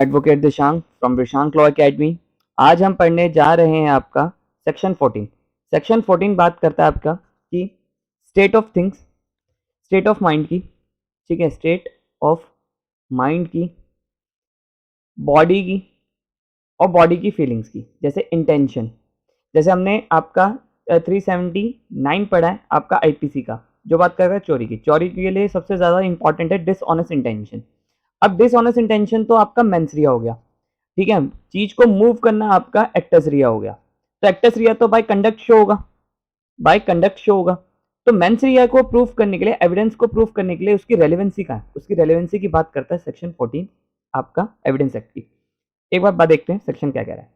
Advocate Dishank from Dishank law academy. आज हम पढ़ने जा रहे हैं आपका सेक्शन 14। सेक्शन 14 बात करता है आपका कि state of things, state of mind की, ठीक है, स्टेट ऑफ माइंड की, बॉडी की और बॉडी की फीलिंग्स की, जैसे इंटेंशन। जैसे हमने आपका 379 पढ़ा है आपका आईपीसी का, जो बात कर रहा है चोरी की। चोरी के लिए सबसे ज़्यादा इंपॉर्टेंट है डिसऑनेस्ट इंटेंशन। अब डिसऑनेस्ट इंटेंशन तो आपका मेंसरिया हो गया, ठीक है। चीज को मूव करना आपका एक्टस रिया हो गया। तो एक्टस रिया तो बाय कंडक्ट शो होगा, बाय कंडक्ट शो होगा। तो मेंस रिया को प्रूव करने के लिए, एविडेंस को प्रूव करने के लिए उसकी रेलेवेंसी का है, उसकी रेलेवेंसी की बात करता है सेक्शन 14 आपका एविडेंस एक्ट की। एक बार देखते हैं सेक्शन क्या कह रहा है।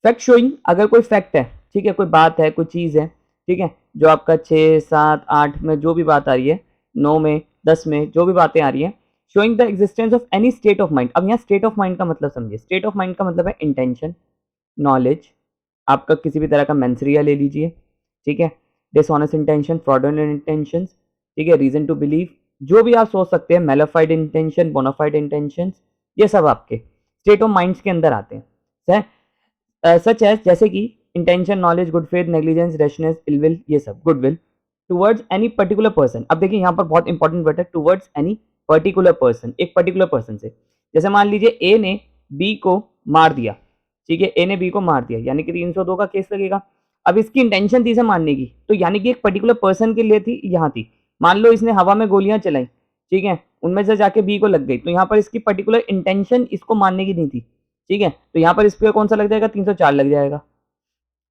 फैक्ट शोइंग, अगर कोई फैक्ट है, ठीक है, कोई बात है, कोई चीज है, ठीक है, जो आपका 6, 7, 8 में जो भी बात आ रही है, 9 में, 10 में जो भी बातें आ रही है, showing the existence of any state of mind. अब यहाँ स्टेट ऑफ माइंड का मतलब समझिए। स्टेट ऑफ माइंड का मतलब है इंटेंशन, नॉलेज, आपका किसी भी तरह का मेंसरिया ले लीजिए, ठीक है, डिसऑनेस्ट इंटेंशन, फ्रॉडुलेंट इंटेंशंस, ठीक है, रीजन टू बिलीव, जो भी आप सोच सकते हैं, मेलाफाइड इंटेंशन, बोनाफाइड इंटेंशंस, ये सब आपके स्टेट ऑफ माइंड्स के अंदर आते हैं। सच एज, जैसे कि intention, knowledge, good faith, negligence, rashness, ill will, ये सब, goodwill towards any particular person. अब देखिए यहाँ पर बहुत इंपॉर्टेंट वर्ड है, टुवर्ड्स एनी पर्टिकुलर पर्सन, एक पर्टिकुलर पर्सन से। जैसे मान लीजिए ए ने बी को मार दिया, ठीक है, ए ने बी को मार दिया, यानी कि 302 का केस लगेगा। अब इसकी इंटेंशन थी इसे मारने की, तो यानी कि एक पर्टिकुलर पर्सन के लिए थी, यहाँ थी। मान लो इसने हवा में गोलियां चलाई, ठीक है, उनमें से जाके बी को लग गई, तो यहाँ पर इसकी पर्टिकुलर इंटेंशन इसको मारने की नहीं थी, ठीक है। तो यहाँ पर इस पे कौन सा लग जाएगा, 304 लग जाएगा।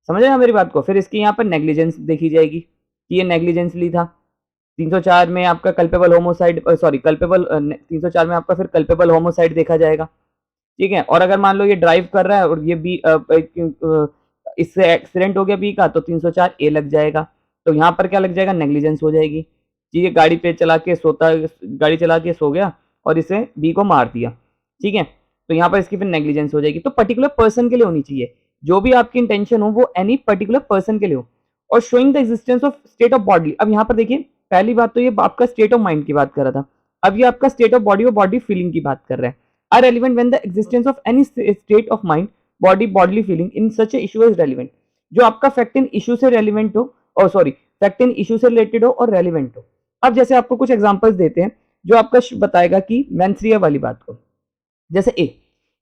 समझ रहे हैं मेरी बात को। फिर इसकी यहाँ पर नेग्लिजेंस देखी जाएगी कि ये नेग्लिजेंसली था। 304 में आपका कल्पेबल होमोसाइड, सॉरी कल्पेबल, 304 में आपका फिर कल्पेबल होमोसाइड देखा जाएगा, ठीक है। और अगर मान लो ये ड्राइव कर रहा है और ये बी, इससे एक्सीडेंट हो गया बी का, तो 304 ए लग जाएगा। तो यहाँ पर क्या लग जाएगा, नेग्लिजेंस हो जाएगी, ठीक है। गाड़ी पे चला के सोता, गाड़ी चला के सो गया और इसे बी को मार दिया, ठीक है, तो यहाँ पर इसकी फिर नेग्लिजेंस हो जाएगी। तो पर्टिकुलर पर्सन के लिए होनी चाहिए, जो भी आपकी इंटेंशन हो वो एनी पर्टिकुलर पर्सन के लिए हो। और showing the existence of state of body. अब यहाँ पर देखिए, पहली बात तो ये आपका स्टेट ऑफ माइंड की बात कर रहा था, अब ये आपका स्टेट ऑफ बॉडी और बॉडी फीलिंग की बात कर रहा है। Are relevant when the existence of any state of mind, body, bodily feeling in such a issue is relevant. जो आपका फैक्ट इन इशू से रेलिवेंट हो, और सॉरी फैक्ट इन इशू से रिलेटेड हो और रेलिवेंट हो। अब जैसे आपको कुछ एग्जांपल्स देते हैं जो आपका बताएगा कि मेंसरिया वाली बात को। जैसे A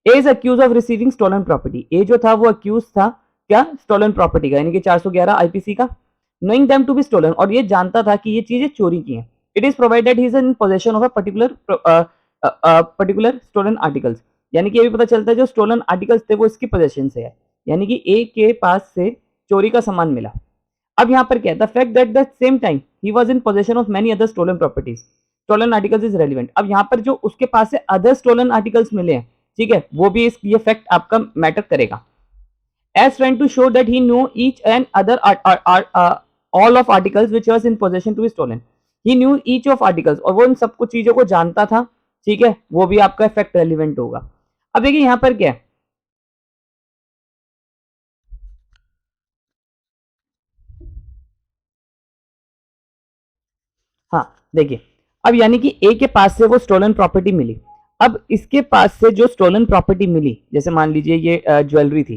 is accuse of receiving stolen property. A जो था वो अक्यूज था क्या, स्टोलन प्रॉपर्टी का, यानी कि 411 आईपीसी का। Knowing them to be stolen, और ये जानता था कि ये चीजें चोरी की हैं। It is provided he is in possession of a particular stolen articles, यानी कि ये भी पता चलता है जो स्टोलन आर्टिकल्स थे वो इसकी पोजेशन से है, यानी कि ए के पास से चोरी का सामान मिला। अब यहाँ पर क्या है, the fact that the same time he was in possession of many other stolen properties, stolen articles is relevant. अब यहाँ पर जो उसके पास से अदर स्टोलन आर्टिकल्स मिले हैं, ठीक है, वो भी ये फैक्ट आपका मैटर करेगा। As trying to show that he know each and other all of articles which was in possession to be stolen. He knew each of articles, और वो इन सब कुछ चीजों को जानता था, ठीक है, वो भी आपका फैक्ट रेलिवेंट होगा। अब देखिए यहाँ पर क्या है, हाँ देखिए, अब यानी कि ए के पास से वो स्टोलन प्रॉपर्टी मिली। अब इसके पास से जो स्टोलन प्रॉपर्टी मिली, जैसे मान लीजिए ये ज्वेलरी थी,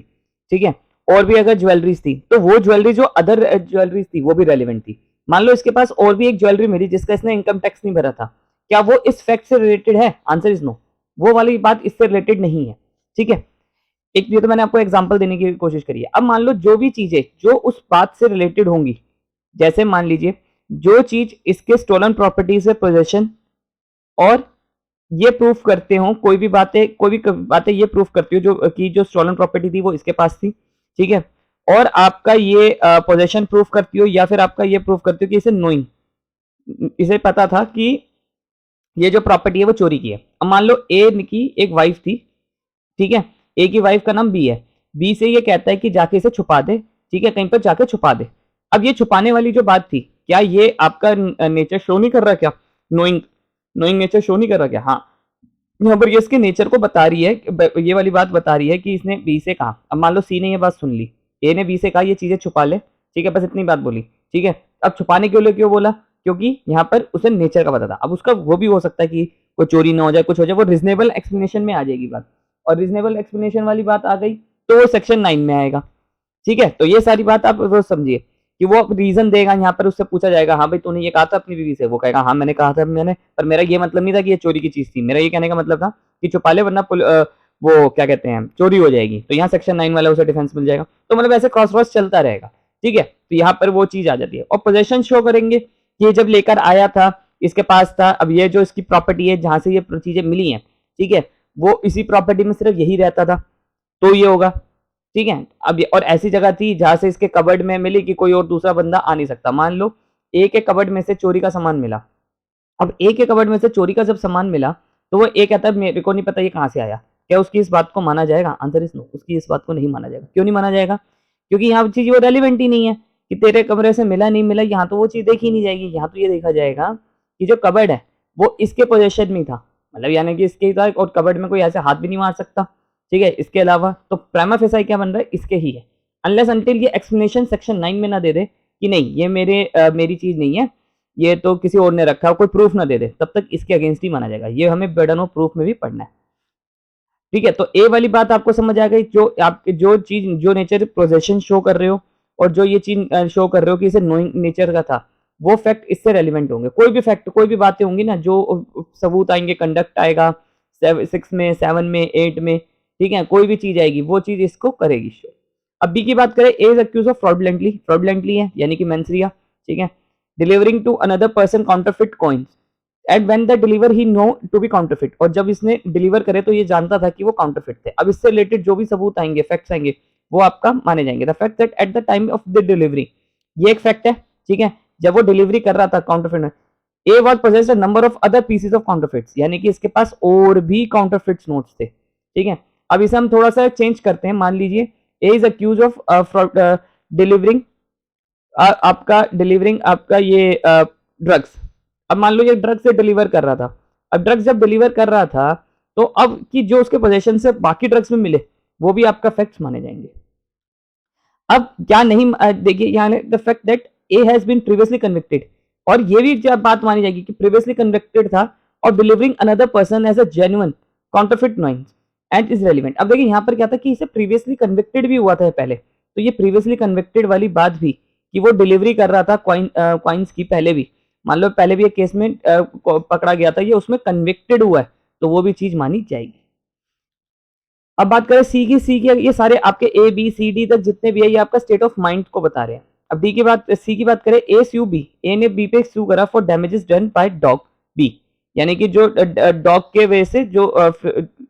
ठीक है, और भी अगर ज्वेलरीज थी, तो वो ज्वेलरी जो अदर ज्वेलरीज थी वो भी रेलिवेंट थी। मान लो इसके पास और भी एक ज्वेलरी मिली जिसका इसने इनकम टैक्स नहीं भरा था, क्या वो इस फैक्ट से रिलेटेड है? आंसर इज नो, वो वाली बात इससे रिलेटेड नहीं है, ठीक है। एक ये तो मैंने आपको एग्जांपल देने की कोशिश करी है। अब मान लो जो भी चीजें जो उस बात से रिलेटेड होंगी, जैसे मान लीजिए जो चीज इसके स्टोलन प्रॉपर्टी से पोजेशन, और ये प्रूफ करते हो, कोई भी बातें ये प्रूफ करती हो जो कि जो स्टोलन प्रॉपर्टी थी वो इसके पास थी, ठीक है, और आपका ये पोजेशन प्रूफ करती हो, या फिर आपका ये प्रूफ करती हो कि इसे नोइंग, इसे पता था कि ये जो प्रॉपर्टी है वो चोरी की है। अब मान लो ए की एक वाइफ थी, ठीक है, ए की वाइफ का नाम बी है, बी से ये कहता है कि जाके इसे छुपा दे, ठीक है, कहीं पर जाके छुपा दे। अब ये छुपाने वाली जो बात थी, क्या ये आपका नेचर शो नहीं कर रहा क्या, नोइंग, नोइंग नेचर शो नहीं कर रहा क्या? हाँ, यहाँ पर ये इसके नेचर को बता रही है, ये वाली बात बता रही है कि इसने बी से कहा। अब मान लो सी ने ये बात सुन ली, ए ने बी से कहा ये चीजें छुपा ले, ठीक है, बस इतनी बात बोली, ठीक है। अब छुपाने के लिए क्यों बोला, क्योंकि यहाँ पर उसे नेचर का पता था। अब उसका वो भी हो सकता है कि कोई चोरी ना हो जाए, कुछ हो जाए, वो रीजनेबल एक्सप्लेनेशन में आ जाएगी बात, और रीजनेबल एक्सप्लेनेशन वाली बात आ गई तो वो सेक्शन 9 में आएगा। ठीक है, तो ये सारी बात आप वो समझिए कि वो रीजन देगा, यहाँ पर उससे पूछा जाएगा हाँ भाई तूने ये कहा था अपनी बीवी से, वो कहेगा हाँ मैंने कहा था, मैंने, पर मेरा ये मतलब नहीं था कि ये चोरी की चीज थी, मेरा ये कहने का मतलब था कि छुपा ले वरना वो क्या कहते हैं चोरी हो जाएगी, तो यहाँ सेक्शन 9 वाला उसे डिफेंस मिल जाएगा। तो मतलब ऐसे क्रॉस वर्स चलता रहेगा। ठीक है, तो यहाँ पर वो चीज आ जाती है। और पोजेशन शो करेंगे कि ये जब लेकर आया था इसके पास था, अब ये जो इसकी प्रॉपर्टी है जहां से ये चीजें मिली हैं, ठीक है, वो इसी प्रॉपर्टी में सिर्फ यही रहता था, तो ये होगा। ठीक है, अब और ऐसी जगह थी जहां से इसके कबर्ड में मिली कि कोई और दूसरा बंदा आ नहीं सकता। मान लो ए के कबर्ड में से चोरी का सामान मिला, अब ए के कबर्ड में से चोरी का जब सामान मिला तो वो ए कहता है मेरे को नहीं पता ये कहां से आया, क्या उसकी इस बात को माना जाएगा? आंसर इज नो, उसकी इस बात को नहीं माना जाएगा। क्यों नहीं माना जाएगा? क्योंकि यहाँ चीज वो रेलिवेंट ही नहीं है कि तेरे कमरे से मिला नहीं मिला, यहाँ तो वो चीज देखी नहीं जाएगी। यहाँ तो ये देखा जाएगा कि जो कबर्ड है वो इसके पोजेशन में था, मतलब यानी कि इसके था, और कबर्ड में कोई ऐसे हाथ भी नहीं मार सकता। ठीक है, इसके अलावा तो प्राइमा फेसाई क्या बन रहा है, इसके ही है। अनलेस अनटिल ये एक्सप्लेनेशन सेक्शन 9 में ना दे दे कि नहीं ये मेरी चीज नहीं है, ये तो किसी और ने रखा, कोई प्रूफ ना दे दे, तब तक इसके अगेंस्ट ही माना जाएगा। ये हमें बर्डन ऑफ प्रूफ में भी पढ़ना है। ठीक है, तो ए वाली बात आपको समझ आ गई, जो आपके जो चीज जो नेचर पोजेशन शो कर रहे हो और जो ये चीज शो कर रहे हो कि इसे नोइंग नेचर का था, वो फैक्ट इससे रेलिवेंट होंगे। कोई भी फैक्ट, कोई भी बातें होंगी ना, जो सबूत आएंगे, कंडक्ट आएगा 6 में, 7 में, 8 में, ठीक है, कोई भी चीज आएगी वो चीज इसको करेगी शो। अब बी की बात करें, A is accuse of fraudulently, fraudulently है यानी कि मेंसरिया, ठीक है, delivering to another person counterfeit coins and when the deliver he know to be counterfeit, और जब इसने डिलीवर करे तो ये जानता था कि वो काउंटरफिट थे। अब इससे रिलेटेड जो भी सबूत आएंगे, फैक्ट्स आएंगे, वो आपका माने जाएंगे। The fact that at the time of the delivery, ये एक फैक्ट है, ठीक है, जब वो डिलीवरी कर रहा था काउंटरफिट में, A was possessed a number of other pieces of counterfeits, यानी कि इसके पास और भी काउंटरफिट्स नोट्स थे। ठीक है, अब इसे हम थोड़ा सा चेंज करते हैं। मान लीजिए ए इज अक्यूज ऑफ डिलीवरिंग आपका ये ड्रग्स। अब मान लो ये ड्रग्स से डिलीवर कर रहा था, अब ड्रग्स जब डिलीवर कर रहा था तो अब की जो उसके पोजेशन से बाकी ड्रग्स में मिले वो भी आपका फैक्ट्स माने जाएंगे। अब क्या नहीं, देखिए यहाँ the fact that A has been previously convicted, और ये भी जब बात मानी जाएगी कि प्रीवियसली कन्विक्टेड था और delivering another person as a genuine counterfeit knowing and is relevant. अब देखिए यहाँ पर क्या था कि इसे प्रीवियसली कन्विक्टेड भी हुआ था पहले, तो ये प्रीवियसली कन्विक्टेड वाली बात भी कि वो डिलीवरी कर रहा था कॉइन्स की, पहले भी मान लो पहले भी एक केस में पकड़ा गया था, ये उसमें कन्विक्टेड हुआ है, तो वो भी चीज मानी जाएगी। अब बात करें सी की, ये सारे आपके ए बी सी डी तक जितने भी है ये आपका स्टेट ऑफ माइंड को बता रहे हैं। अब डी की बात, सी की बात करें, ए सू बी, ए ने बी पे सू करा for damages done by dog B, यानी कि जो डॉग के वजह से, जो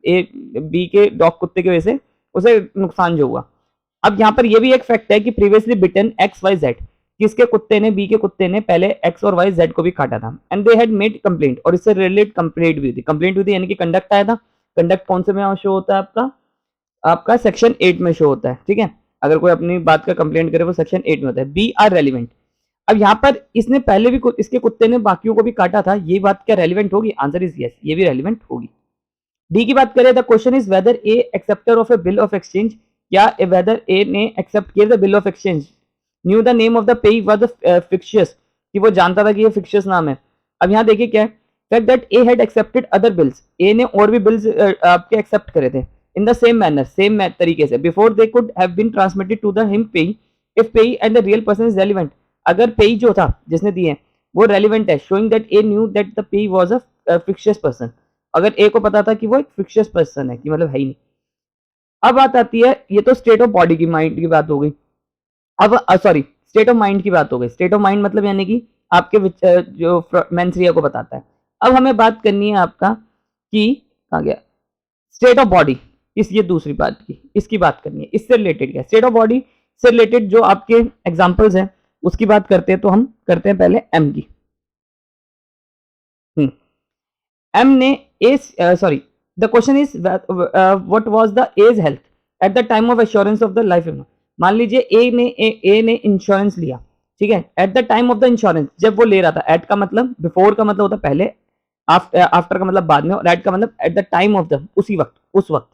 ए बी के डॉग कुत्ते की वजह से उसे नुकसान जो हुआ। अब यहाँ पर ये भी एक फैक्ट है कि प्रीवियसली बिटन एक्स वाई जेड, किसके कुत्ते ने, बी के कुत्ते ने पहले एक्स और वाई जेड को भी काटा था, and they had made complaint, और इससे रिलेटेड कंप्लेंट भी थी। कंप्लेंट हुई थी यानी कि कंडक्ट आया था। कंडक्ट कौन से में शो होता है आपका सेक्शन 8 में शो होता है। ठीक है, अगर कोई अपनी बात का कंप्लेंट करे वो सेक्शन 8 में होता है। B are relevant. अब यहाँ पर इसने पहले भी इसके कुत्ते ने बाकियों को भी काटा था, ये बात क्या रेलिवेंट होगी? आंसर इज यस, ये भी रेलिवेंट होगी। डी की बात करें, the question is whether A acceptor of A bill of exchange, या वेदर ए ने एक्सेप्ट किया the bill of exchange, new the name of the payee was fictitious, कि वो जानता था कि ये फिक्शियस नाम है। अब यहाँ देखिए क्या है, fact that A had accepted other bills, A ने और भी बिल्स आपके एक्सेप्ट करे थे in the same manner, same तरीके से, before they could have been transmitted to the him payee, if payee and the real person is relevant, अगर payee जो था जिसने दिए वो रेलिवेंट है, showing that A knew that the payee was a fictitious person, अगर A को पता था कि वो एक फिक्शियस पर्सन है, कि मतलब है ही नहीं। अब बात आती है, ये तो स्टेट ऑफ बॉडी की, माइंड की बात हो गई। अब सॉरी, स्टेट ऑफ माइंड की बात हो गई। स्टेट ऑफ माइंड मतलब यानी कि आपके जो मेंसरिया को बताता है। अब हमें बात करनी है आपका कि कहाँ गया स्टेट ऑफ बॉडी, ये दूसरी बात की, इसकी बात करनी है, इससे रिलेटेड क्या, स्टेट ऑफ बॉडी से रिलेटेड जो आपके एग्जांपल्स हैं उसकी बात करते हैं। तो हम करते हैं पहले एम की। एम ने sorry, the question is what was the age health at the time of assurance of the life. मान लीजिए ए ने इंश्योरेंस लिया, ठीक है, at the time of the insurance, जब वो ले रहा था, एट का मतलब बिफोर का मतलब होता है पहले, आफ्टर का मतलब बाद में, और एट का मतलब eight the time of the, उसी वक्त, उस वक्त,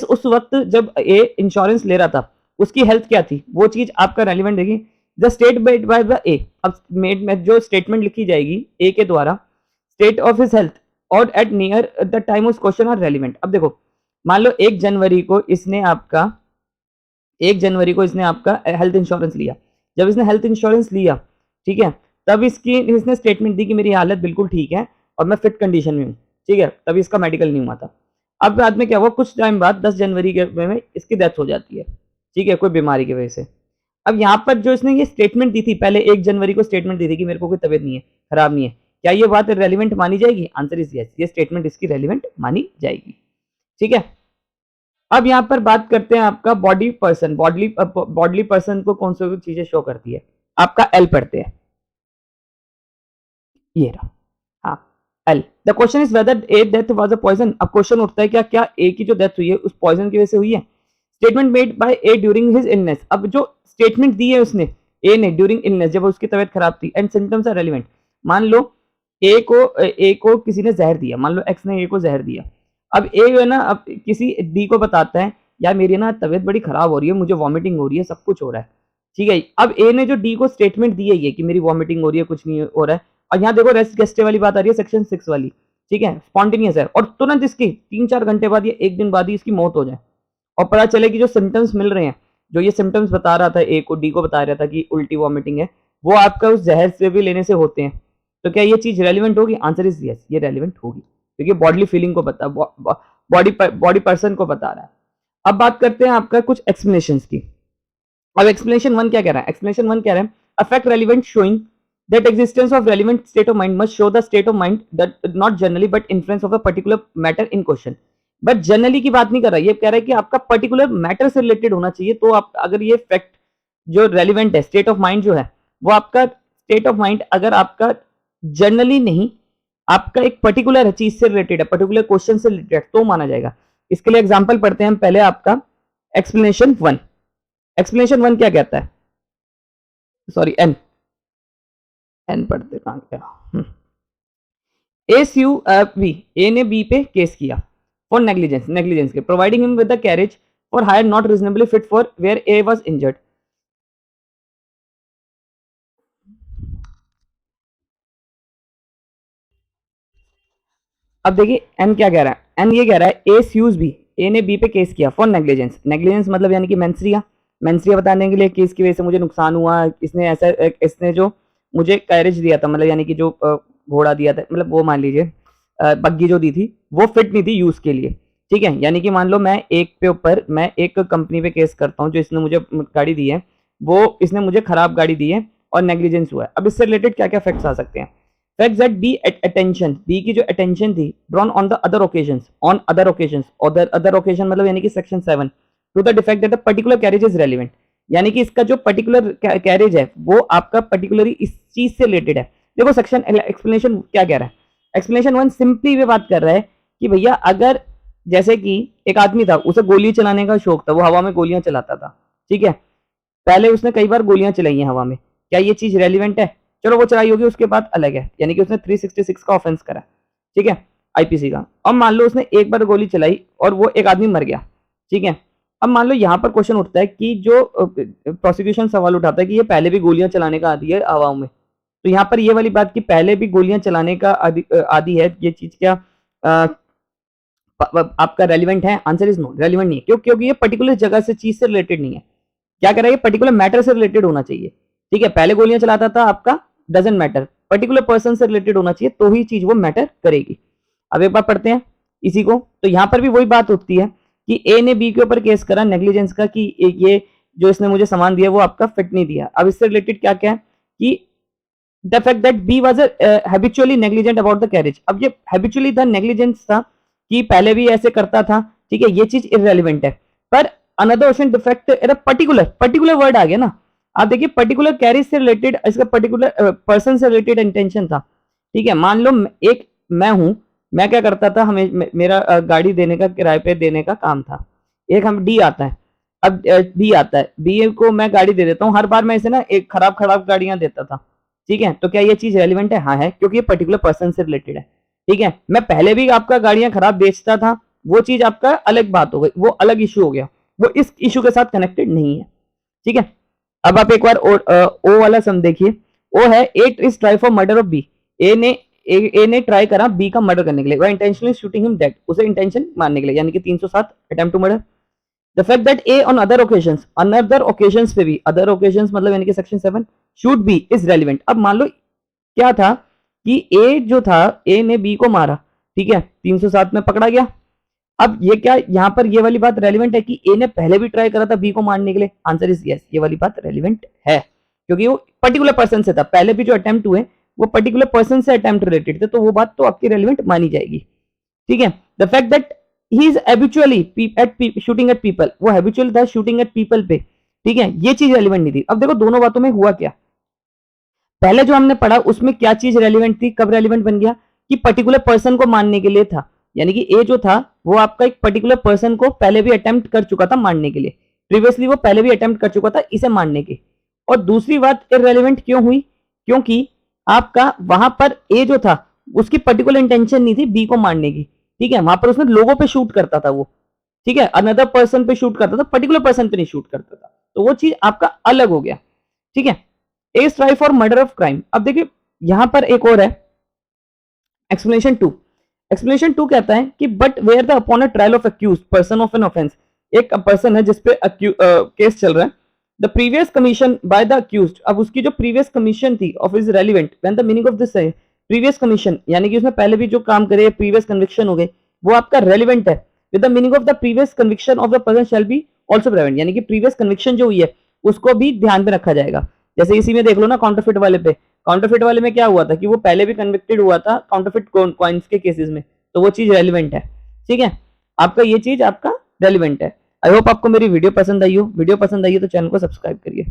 उस वक्त जब ए इंश्योरेंस ले रहा था उसकी हेल्थ क्या थी, वो चीज आपका रेलिवेंट देगी। The state made by the ए, अब मेड में जो स्टेटमेंट लिखी जाएगी ए के द्वारा, स्टेट ऑफ हिज हेल्थ और at near the time of question are relevant. अब देखो मान लो 1 जनवरी को इसने आपका 1 जनवरी को इसने आपका हेल्थ इंश्योरेंस लिया। जब इसने हेल्थ इंश्योरेंस लिया, ठीक है, तब इसने स्टेटमेंट दी कि मेरी हालत बिल्कुल ठीक है और मैं फिट कंडीशन में हूँ, ठीक है, तभी इसका मेडिकल नहीं हुआ था। अब बाद में क्या हुआ, कुछ टाइम बाद 10 जनवरी के में इसकी डेथ हो जाती है, ठीक है, कोई बीमारी की वजह से। अब यहाँ पर जो इसने ये स्टेटमेंट दी थी, पहले 1 जनवरी को स्टेटमेंट दी थी कि मेरे को कोई तबीयत नहीं है, खराब नहीं है, क्या ये बात रेलिवेंट मानी जाएगी? आंसर इज यस, ये स्टेटमेंट इसकी रेलिवेंट मानी जाएगी, ठीक है। अब यहाँ पर बात करते हैं आपका बॉडी पर्सन। बॉडली पर्सन को कौन सी चीजें शो करती है? आपका एल पढ़ते हैं, ये रहा, हाँ L. The question is whether A death was a poison. अब क्वेश्चन उठता है क्या ए की जो डेथ हुई है उस पॉइजन की वजह से हुई है? Statement made by A during his illness. अब जो स्टेटमेंट दी है उसने ए ने ड्यूरिंग इलनेस, जब उसकी तबीयत खराब थी, एंड सिम्टम्स आर रेलिवेंट। मान लो ए को किसी ने जहर दिया, मान लो एक्स ने ए को जहर दिया। अब ए जो है ना, अब किसी डी को बताता है यार मेरी ना तबीयत बड़ी खराब हो रही है, मुझे वॉमिटिंग हो रही है, सब कुछ हो रहा है, ठीक है। अब ए ने जो डी को स्टेटमेंट दी है ये कि मेरी वॉमिटिंग हो रही है, कुछ नहीं हो रहा है, और यहाँ देखो रेस्ट गेस्टे वाली बात आ रही है, सेक्शन 6 वाली, ठीक है, स्पॉन्टेनियस है, और तुरंत इसकी 3-4 घंटे बाद या 1 दिन बाद ही इसकी मौत हो जाए, और पता चले कि जो सिम्टम्स मिल रहे हैं, जो ये सिम्टम्स बता रहा था ए को, डी को बता रहा था कि उल्टी वॉमिटिंग है, वो आपका उस जहर से भी लेने से होते हैं, तो क्या ये चीज रेलिवेंट होगी? आंसर इज यस, ये रेलिवेंट होगी, क्योंकि बॉडली फीलिंग को बता, बॉडी पर्सन को बता रहा है। अब बात करते हैं आपका कुछ एक्सप्लेनेशंस की। अब एक्सप्लेनेशन 1 क्या कह रहा है? एक्सप्लेनेशन 1 कह रहा है affect relevant showing that existence of relevant state of mind must show the state of mind that not generally but influence of a particular matter in question। But generally की बात नहीं कर रहा, ये कह रहा है कि आपका पर्टिकुलर मैटर से रिलेटेड होना चाहिए। तो आप अगर ये फैक्ट जो रेलिवेंट है, स्टेट ऑफ माइंड जो है, वो आपका स्टेट ऑफ माइंड अगर आपका जनरली नहीं, आपका एक पर्टिकुलर चीज से रिलेटेड है, पर्टिकुलर क्वेश्चन से रिलेटेड, तो माना जाएगा। इसके लिए एग्जाम्पल पढ़ते हैं हम पहले आपका एक्सप्लेनेशन 1। एक्सप्लेनेशन 1 क्या कहता है? सॉरी एन पढ़ते कहां गया? ए ने बी पे केस किया फॉर नेग्लिजेंस के, providing him with the carriage for hire not reasonably fit for where A was injured. अब देखिए एन क्या कह रहा है, एन ये कह रहा है ए स्यूज बी, ए ने बी पे केस किया फॉर नेग्लिजेंस मतलब यानी कि मेंस्ट्रिया बताने के लिए कि इसकी वजह से मुझे नुकसान हुआ, इसने जो मुझे कैरेज दिया था, मतलब यानी कि जो घोड़ा दिया था, मतलब वो मान लीजिए बग्गी जो दी थी वो फिट नहीं थी यूज के लिए, ठीक है। यानी कि मान लो मैं एक कंपनी पे केस करता हूँ, जो इसने मुझे गाड़ी दी है, वो इसने मुझे खराब गाड़ी दी है और नेग्लिजेंस हुआ है। अब इससे रिलेटेड क्या क्या फैक्ट्स आ सकते हैं? Fact that B attention, B की जो अटेंशन थी drawn on the other occasions, other occasion मतलब यानी कि section 7 to the defect that the particular carriage is relevant, यानी कि इसका जो पर्टिकुलर कैरेज है वो आपका पर्टिकुलरली इस चीज से रिलेटेड है। देखो सेक्शन एक्सप्लेनेशन क्या कह रहा है? एक्सप्लेनेशन 1 सिंपली ये बात कर रहा है कि भैया अगर जैसे कि एक आदमी था, उसे गोली चलाने का शौक था, वो हवा में गोलियां चलाता था, ठीक है, पहले उसने कई बार गोलियां चलाई हैं हवा में, क्या ये चीज रेलिवेंट है? चलो वो चलाई होगी, उसके बाद अलग है, यानी कि उसने 366 का ऑफेंस करा, ठीक है, आईपीसी का। अब मान लो उसने एक बार गोली चलाई और वो एक आदमी मर गया, ठीक है। अब मान लो यहाँ पर क्वेश्चन उठता है कि जो प्रोसिक्यूशन सवाल उठाता है कि ये पहले भी गोलियां चलाने का आदी है हवाओं में, तो यहाँ पर ये वाली बात कि पहले भी गोलियां चलाने का आदी है, ये चीज क्या आपका रेलिवेंट है? आंसर इज नो, रेलिवेंट नहीं है। क्यों? क्योंकि ये पर्टिकुलर जगह से, चीज से रिलेटेड नहीं है। क्या कर रहा है? पर्टिकुलर मैटर से रिलेटेड होना चाहिए, ठीक है। पहले गोलियां चलाता था आपका डजंट मैटर, पर्टिकुलर पर्सन से रिलेटेड होना चाहिए, तो ही चीज वो मैटर करेगी। अब एक बार पढ़ते हैं इसी को, तो यहाँ पर भी वही बात होती है कि ए ने बी के ऊपर केस करा नेग्लिजेंस का कि ये जो इसने मुझे सामान दिया वो आपका फिट नहीं दिया। अब इससे रिलेटेड क्या क्या है कि the fact that B was habitually negligent about the carriage. अब ये हैबिचुअली था, नेग्लिजेंस था कि पहले भी ऐसे करता था, ठीक है, ये चीज इररेलेवेंट है। पर another ocean defect particular word आ गया ना। आप देखिए पर्टिकुलर कैरेज से रिलेटेड, इसका पर्टिकुलर पर्सन से रिलेटेड इंटेंशन था, ठीक है। मान लो एक मैं हूं, मैं क्या करता था, हमें मेरा गाड़ी देने का, किराए पे देने का काम था। एक हम डी आता है, अब बी आता है, बी को मैं गाड़ी दे देता हूँ, हर बार मैं इसे ना एक खराब गाड़ियां देता था, ठीक है। तो क्या ये चीज रेलिवेंट है? हाँ है, क्योंकि ये पर्टिकुलर पर्सन से रिलेटेड है, ठीक है। मैं पहले भी आपका गाड़ियां खराब बेचता था, वो चीज आपका अलग बात हो गई, वो अलग इशू हो गया, वो इस इशू के साथ कनेक्टेड नहीं है, ठीक है। अब आप एक बार ओ वाला सम देखिए, ओ है A is try for murder of B. A ने ए ने ट्राई करा बी का मर्डर करने के लिए, वह इंटेंशनली शूटिंग हिम डेड, उसे इंटेंशन मारने के लिए, यानी कि 307 attempt to murder. The fact that A on other occasions पे भी, अदर ओकेजन्स मतलब यानी कि section 7 shoot B is relevant. अब मान लो क्या था कि ए जो था, ए ने बी को मारा, ठीक है, 307 में पकड़ा गया। अब ये क्या यहाँ पर ये वाली बात रेलिवेंट है कि ए ने पहले भी ट्राई करा था बी को मारने के लिए? आंसर इज यस, ये वाली बात रेलिवेंट है, क्योंकि वो पर्टिकुलर पर्सन से था, पहले भी जो अटेम्प्ट हुए वो पर्टिकुलर पर्सन से अटेम्प्ट रिलेटेड थे, तो वो बात तो आपकी रेलिवेंट मानी जाएगी, ठीक है। The fact that he is habitually shooting at people, वो हैबिचुअल था शूटिंग एट पीपल पे, ठीक है, ये चीज रेलिवेंट नहीं थी। अब देखो दोनों बातों में हुआ क्या, पहले जो हमने पढ़ा उसमें क्या चीज रेलिवेंट थी, कब रेलिवेंट बन गया कि पर्टिकुलर पर्सन को मारने के लिए था, यानी कि ए जो था वो आपका एक पर्टिकुलर पर्सन को पहले भी अटेम्प्ट कर चुका था मारने के लिए, प्रीवियसली वो पहले भी अटेम्प्ट कर चुका था इसे मारने की। और दूसरी बात इररेलेवेंट क्यों हुई, क्योंकि आपका वहां पर ए जो था उसकी पर्टिकुलर इंटेंशन नहीं थी बी को मारने की, ठीक है, वहां पर उसने लोगों पे शूट करता था वो, ठीक है, अनदर पर्सन पे शूट करता था, पर्टिकुलर पर्सन पे नहीं शूट करता था, तो वो चीज आपका अलग हो गया, ठीक है। A strive for murder of crime. अब देखिए यहां पर एक और है एक्सप्लेनेशन 2। एक्सप्लेनेशन 2 कहता है कि but where the upon a trial of accused person of an offence, एक पर्सन है जिसपे केस चल रहा है, the previous commission by the accused, अब उसकी जो प्रीवियस कमीशन थी of is relevant when the meaning of this है प्रीवियस कमीशन, यानी कि उसने पहले भी जो काम करे प्रीवियस कन्विक्शन हो गए वो आपका रेलिवेंट है, with the meaning of the previous conviction of the person shall be also prevent, यानी कि प्रीवियस कन्विक्शन जो हुई है उसको भी ध्यान में रखा जाएगा। जैसे इसी में देख लो ना काउंटरफिट वाले पे, काउंटरफिट वाले में क्या हुआ था कि वो पहले भी कन्विक्टेड हुआ था काउंटरफिट कॉइन्स के केसेस में, तो वो चीज रेलिवेंट है, ठीक है, आपका ये चीज आपका रेलिवेंट है। आई होप आपको मेरी वीडियो पसंद आई हो, वीडियो पसंद आई हो तो चैनल को सब्सक्राइब करिए।